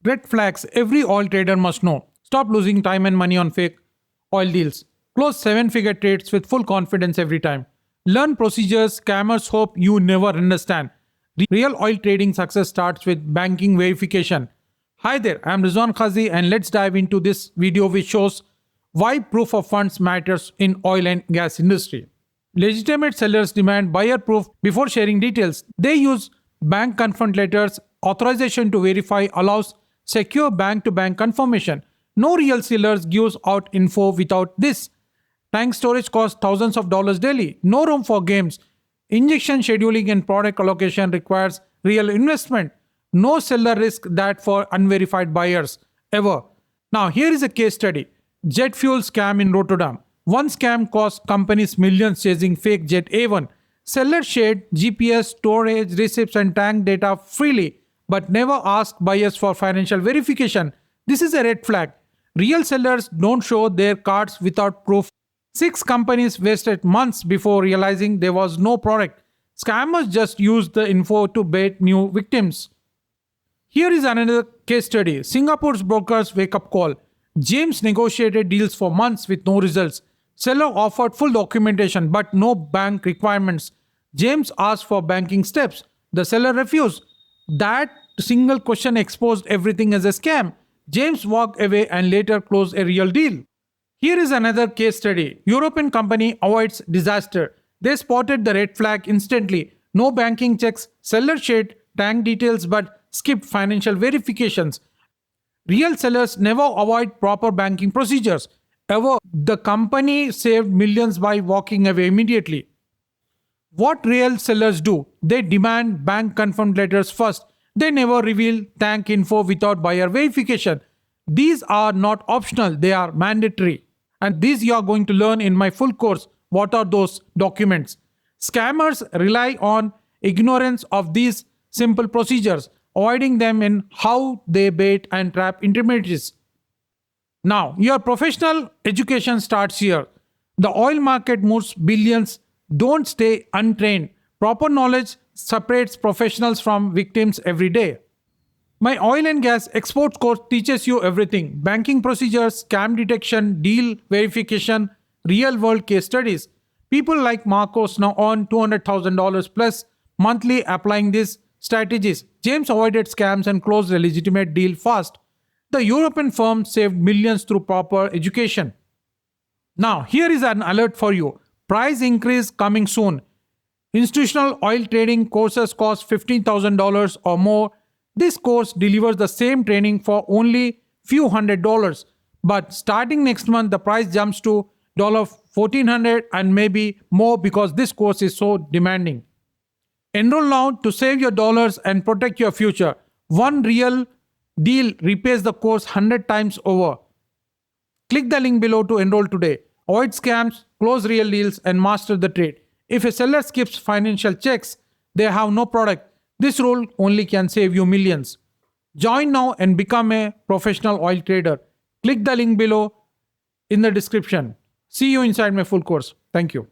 Red flags every oil trader must know. Stop losing time and money on fake oil deals. Close 7-figure trades with full confidence every time. Learn procedures scammers hope you never understand. Real oil trading success starts with banking verification. Hi there, I am Rizwan Khazi and let's dive into this video which shows why proof of funds matters in oil and gas industry. Legitimate sellers demand buyer proof before sharing details. They use bank confirmed letters. Authorization to verify allows secure bank-to-bank confirmation. No real sellers gives out info without this. Tank storage costs thousands of dollars daily. No room for games. Injection scheduling and product allocation requires real investment. No seller risk that for unverified buyers ever. Now here is a case study. Jet fuel scam in Rotterdam. One scam cost companies millions chasing fake jet A1. Sellers shared GPS, storage, receipts and tank data freely but never asked buyers for financial verification. This is a red flag. Real sellers don't show their cards without proof. 6 companies wasted months before realizing there was no product. Scammers just used the info to bait new victims. Here is another case study. Singapore's brokers wake-up call. James negotiated deals for months with no results. Seller offered full documentation but no bank requirements. James asked for banking steps. The seller refused. That single question exposed everything as a scam. James walked away and later closed a real deal. Here is another case study. European company avoids disaster. They spotted the red flag instantly. No banking checks. Seller shared tank details but skipped financial verifications. Real sellers never avoid proper banking procedures. Ever, the company saved millions by walking away immediately. What real sellers do? They demand bank confirmed letters first. They never reveal tank info without buyer verification. These are not optional, they are mandatory. And these you are going to learn in my full course. What are those documents? Scammers rely on ignorance of these simple procedures, avoiding them in how they bait and trap intermediaries. Now, your professional education starts here. The oil market moves billions. Don't stay untrained. Proper knowledge separates professionals from victims every day. My oil and gas exports course teaches you everything. Banking procedures, scam detection, deal verification, real-world case studies. People like Marcos now earn $200,000 plus monthly applying these strategies. James avoided scams and closed a legitimate deal fast. The European firm saved millions through proper education. Now, here is an alert for you. Price increase coming soon. Institutional oil trading courses cost $15,000 or more. This course delivers the same training for only few $100s. But starting next month, the price jumps to $1,400 and maybe more because this course is so demanding. Enroll now to save your dollars and protect your future. One real deal repays the course 100 times over. Click the link below to enroll today. Avoid scams, close real deals and master the trade. If a seller skips financial checks, they have no product. This rule only can save you millions. Join now and become a professional oil trader. Click the link below in the description. See you inside my full course. Thank you.